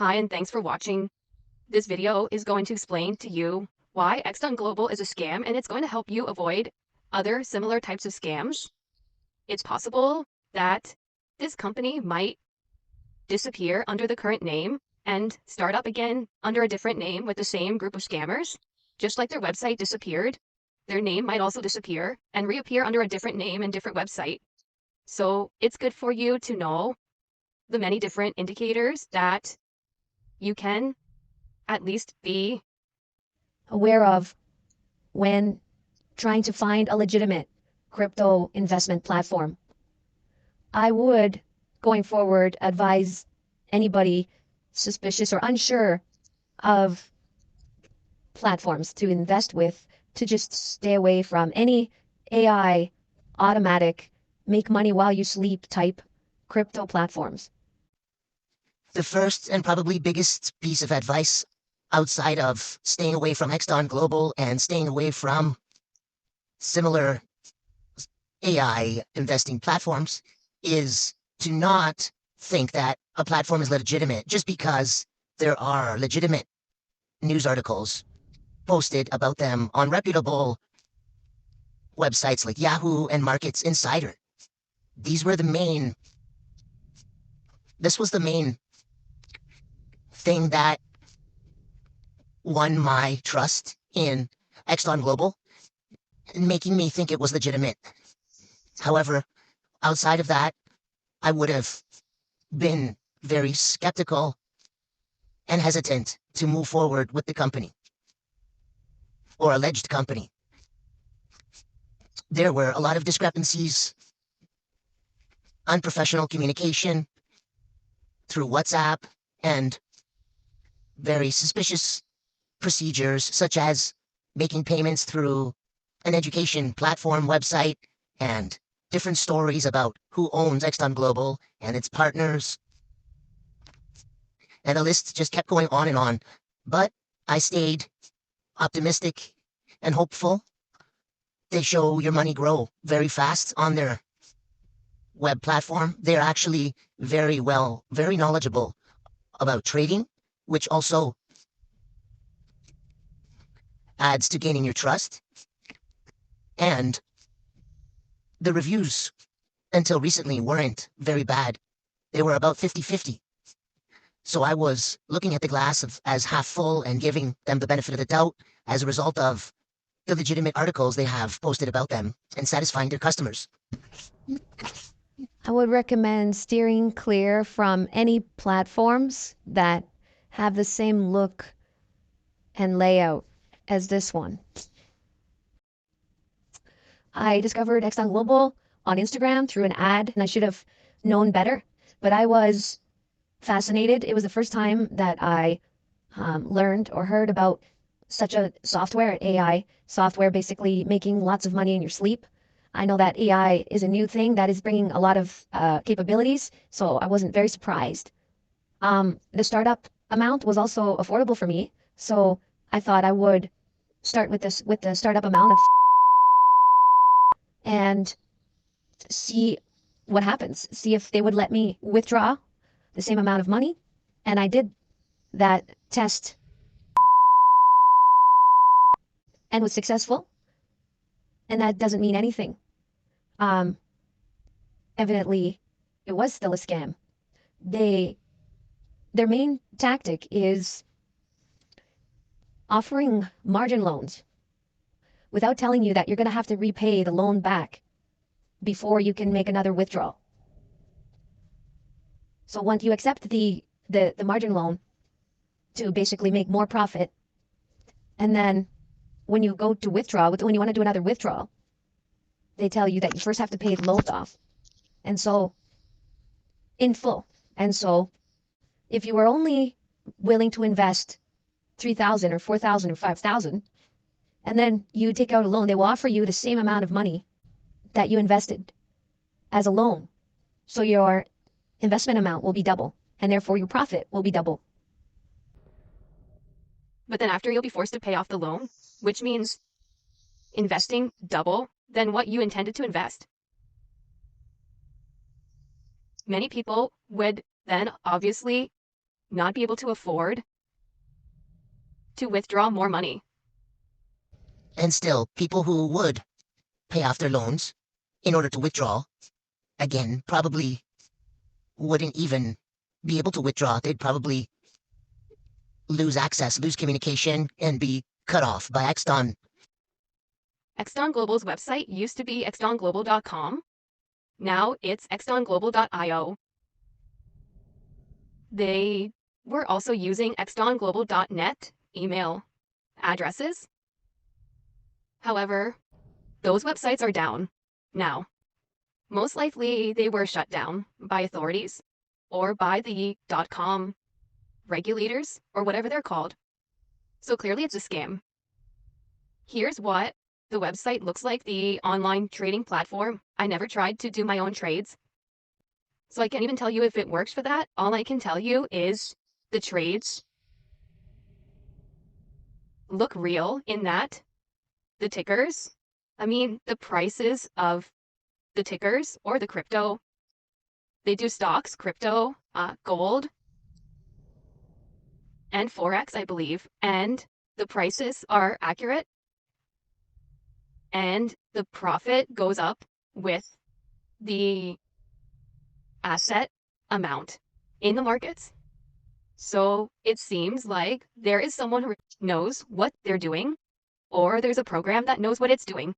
Hi, and thanks for watching. This video is going to explain to you why ExtonGlobal is a scam, and it's going to help you avoid other similar types of scams. It's possible that this company might disappear under the current name and start up again under a different name with the same group of scammers. Just like their website disappeared, their name might also disappear and reappear under a different name and different website. So it's good for you to know the many different indicators that you can at least be aware of when trying to find a legitimate crypto investment platform. I would, going forward, advise anybody suspicious or unsure of platforms to invest with to just stay away from any AI, automatic, make money while you sleep type crypto platforms. The first and probably biggest piece of advice outside of staying away from ExtonGlobal and staying away from similar AI investing platforms is to not think that a platform is legitimate just because there are legitimate news articles posted about them on reputable websites like Yahoo and Markets Insider. This was the main thing that won my trust in ExtonGlobal, making me think it was legitimate. However, outside of that, I would have been very skeptical and hesitant to move forward with the company or alleged company. There were a lot of discrepancies, unprofessional communication through WhatsApp, and very suspicious procedures such as making payments through an education platform website and different stories about who owns ExtonGlobal and its partners. And the list just kept going on and on. But I stayed optimistic and hopeful. They show your money grow very fast on their web platform. They're actually very knowledgeable about trading, which also adds to gaining your trust. And the reviews until recently weren't very bad. They were about 50-50. So I was looking at the glass as half full and giving them the benefit of the doubt as a result of the legitimate articles they have posted about them and satisfying their customers. I would recommend steering clear from any platforms that have the same look and layout as this one. I discovered ExtonGlobal on Instagram through an ad, and I should have known better, but I was fascinated. It was the first time that I learned or heard about such a software, AI software, basically making lots of money in your sleep. I know that AI is a new thing that is bringing a lot of capabilities, so I wasn't very surprised. The startup amount was also affordable for me, so I thought I would start with the startup amount of and see what happens. See if they would let me withdraw the same amount of money, and I did that test and was successful. And that doesn't mean anything. Evidently, it was still a scam. Their main tactic is offering margin loans without telling you that you're going to have to repay the loan back before you can make another withdrawal. So once you accept the margin loan to basically make more profit, and then when you go to withdraw, when you want to do another withdrawal, they tell you that you first have to pay the loans off, and so in full. And so if you were only willing to invest $3,000 or $4,000 or $5,000, and then you take out a loan, they will offer you the same amount of money that you invested as a loan. So your investment amount will be double, and therefore your profit will be double. But then after, you'll be forced to pay off the loan, which means investing double than what you intended to invest. Many people would then obviously not be able to afford to withdraw more money. And still, people who would pay off their loans in order to withdraw, again, probably wouldn't even be able to withdraw. They'd probably lose access, lose communication, and be cut off by Exton. ExtonGlobal's website used to be ExtonGlobal.com. Now it's ExtonGlobal.io. They were also using ExtonGlobal.net email addresses. However, those websites are down now. Most likely they were shut down by authorities or by the .com regulators or whatever they're called. So clearly it's a scam. Here's what the website looks like, the online trading platform. I never tried to do my own trades, so I can't even tell you if it works for that. All I can tell you is the trades look real in that the tickers, the prices of the tickers or the crypto, they do stocks, crypto, gold, and Forex, I believe, and the prices are accurate and the profit goes up with the asset amount in the markets. So it seems like there is someone who knows what they're doing, or there's a program that knows what it's doing.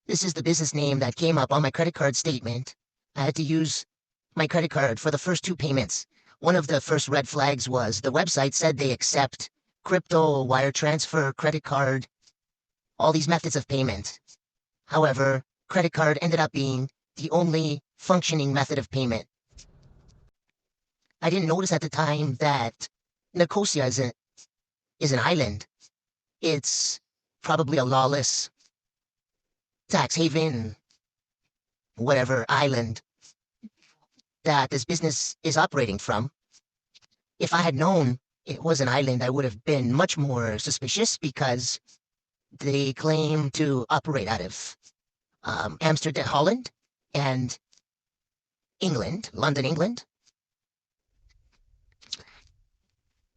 This is the business name that came up on my credit card statement. I had to use my credit card for the first 2 payments. One of the first red flags was the website said they accept crypto, wire transfer, credit card, all these methods of payment. However, credit card ended up being the only functioning method of payment. I didn't notice at the time that Nicosia is an island. It's probably a lawless tax haven, whatever island that this business is operating from. If I had known it was an island, I would have been much more suspicious because they claim to operate out of Amsterdam, Holland, and England, London, England.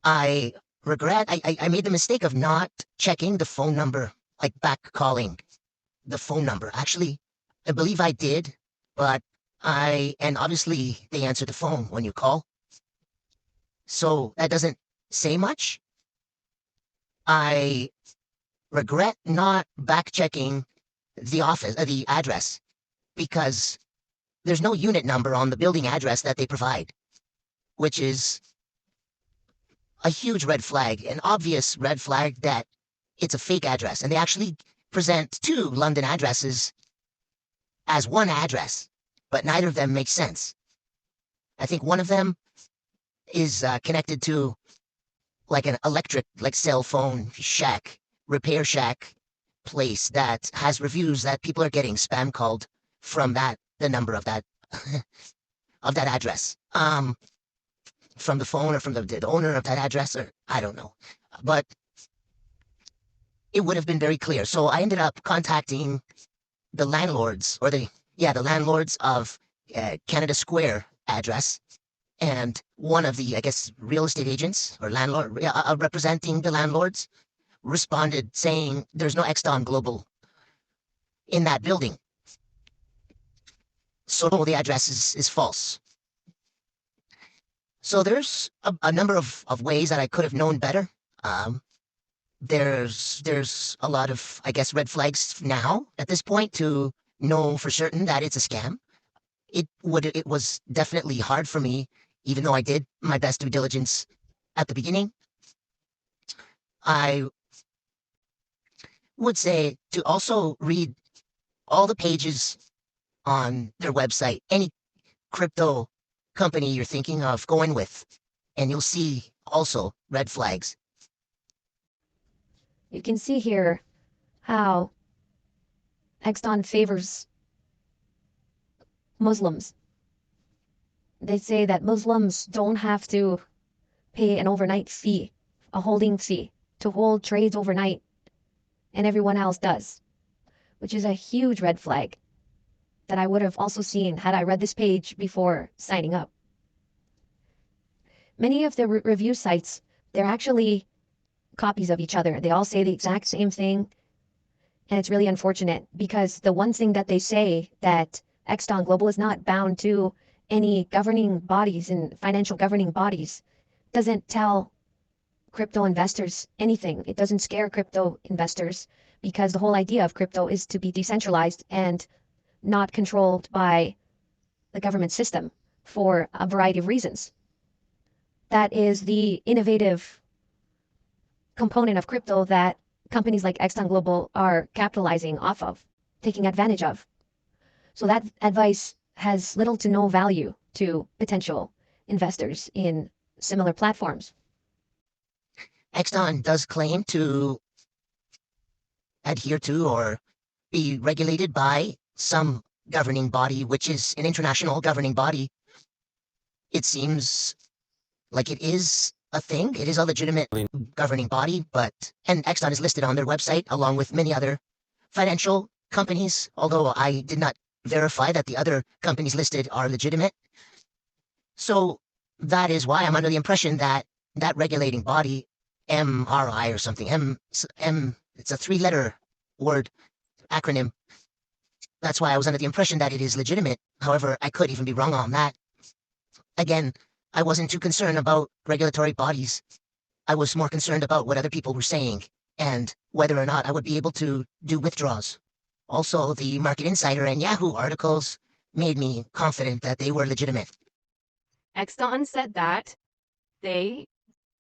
I regret I made the mistake of not checking the phone number, like back calling the phone number. Actually, I believe I did, but and obviously they answer the phone when you call. So that doesn't say much. I regret not back checking the office, the address, because there's no unit number on the building address that they provide, which is a huge red flag, an obvious red flag that it's a fake address. And they actually present 2 London addresses as one address, but neither of them makes sense. I think one of them is connected to like an electric, like cell phone shack, repair shack place that has reviews that people are getting spam called from the number of that, of that address. From the phone or from the owner of that address, or I don't know. But it would have been very clear. So I ended up contacting the landlords, or the landlords of Canada Square address, and one of the, I guess, real estate agents or landlord representing the landlords responded saying there's no ExtonGlobal in that building. So the address is false. So there's a number of ways that I could have known better. There's a lot of, I guess, red flags now at this point to know for certain that it's a scam. It was definitely hard for me, even though I did my best due diligence at the beginning. I would say to also read all the pages on their website, any crypto company you're thinking of going with, and you'll see also red flags. You can see here how Exton favors Muslims. They say that Muslims don't have to pay an overnight fee, a holding fee, to hold trades overnight, and everyone else does, which is a huge red flag that I would have also seen had I read this page before signing up. Many of the review sites, they're actually copies of each other. They all say the exact same thing. And it's really unfortunate because the one thing that they say that ExtonGlobal is not bound to any governing bodies and financial governing bodies doesn't tell crypto investors anything. It doesn't scare crypto investors because the whole idea of crypto is to be decentralized and not controlled by the government system for a variety of reasons. That is the innovative component of crypto that companies like ExtonGlobal are capitalizing off of, taking advantage of. So that advice has little to no value to potential investors in similar platforms. Exton does claim to adhere to or be regulated by some governing body, which is an international governing body. It seems like it is a thing. It is a legitimate governing body, and Exton is listed on their website along with many other financial companies, although I did not verify that the other companies listed are legitimate. So that is why I'm under the impression that that regulating body, MRI or something, it's a three-letter word acronym. That's why I was under the impression that it is legitimate. However, I could even be wrong on that. Again, I wasn't too concerned about regulatory bodies. I was more concerned about what other people were saying and whether or not I would be able to do withdrawals. Also, the Market Insider and Yahoo articles made me confident that they were legitimate. Exton said that they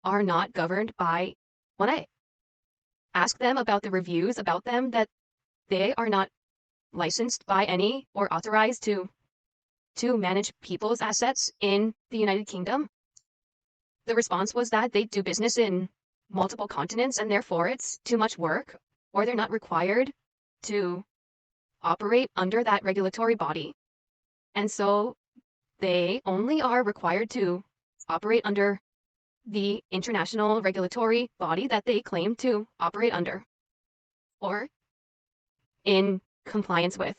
are not governed by, when I asked them about the reviews about them, that they are not licensed by any or authorized to manage people's assets in the United Kingdom. The response was that they do business in multiple continents and therefore it's too much work, or they're not required to operate under that regulatory body. And so they only are required to operate under the international regulatory body that they claim to operate under or in compliance with.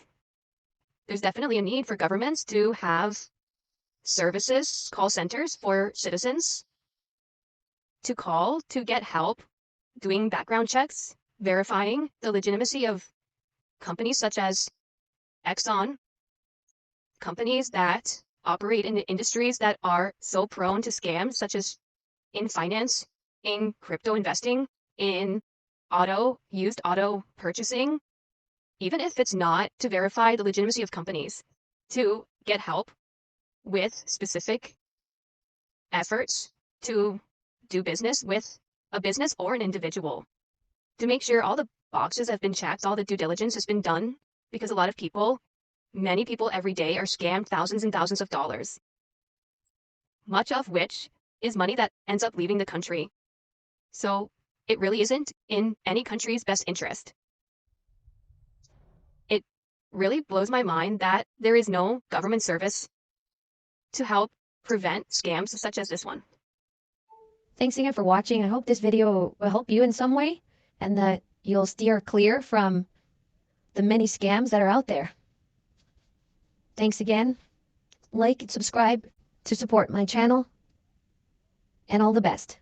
There's definitely a need for governments to have services, call centers for citizens to call to get help doing background checks, verifying the legitimacy of companies such as Exxon, companies that operate in industries that are so prone to scams, such as in finance, in crypto investing, in used auto purchasing, even if it's not to verify the legitimacy of companies, to get help with specific efforts to do business with a business or an individual, to make sure all the boxes have been checked, all the due diligence has been done, because a lot of people, many people every day are scammed thousands and thousands of dollars, much of which is money that ends up leaving the country. So it really isn't in any country's best interest. It really blows my mind that there is no government service to help prevent scams such as this one. Thanks again for watching. I hope this video will help you in some way and that you'll steer clear from the many scams that are out there. Thanks again. Like and subscribe to support my channel, and all the best.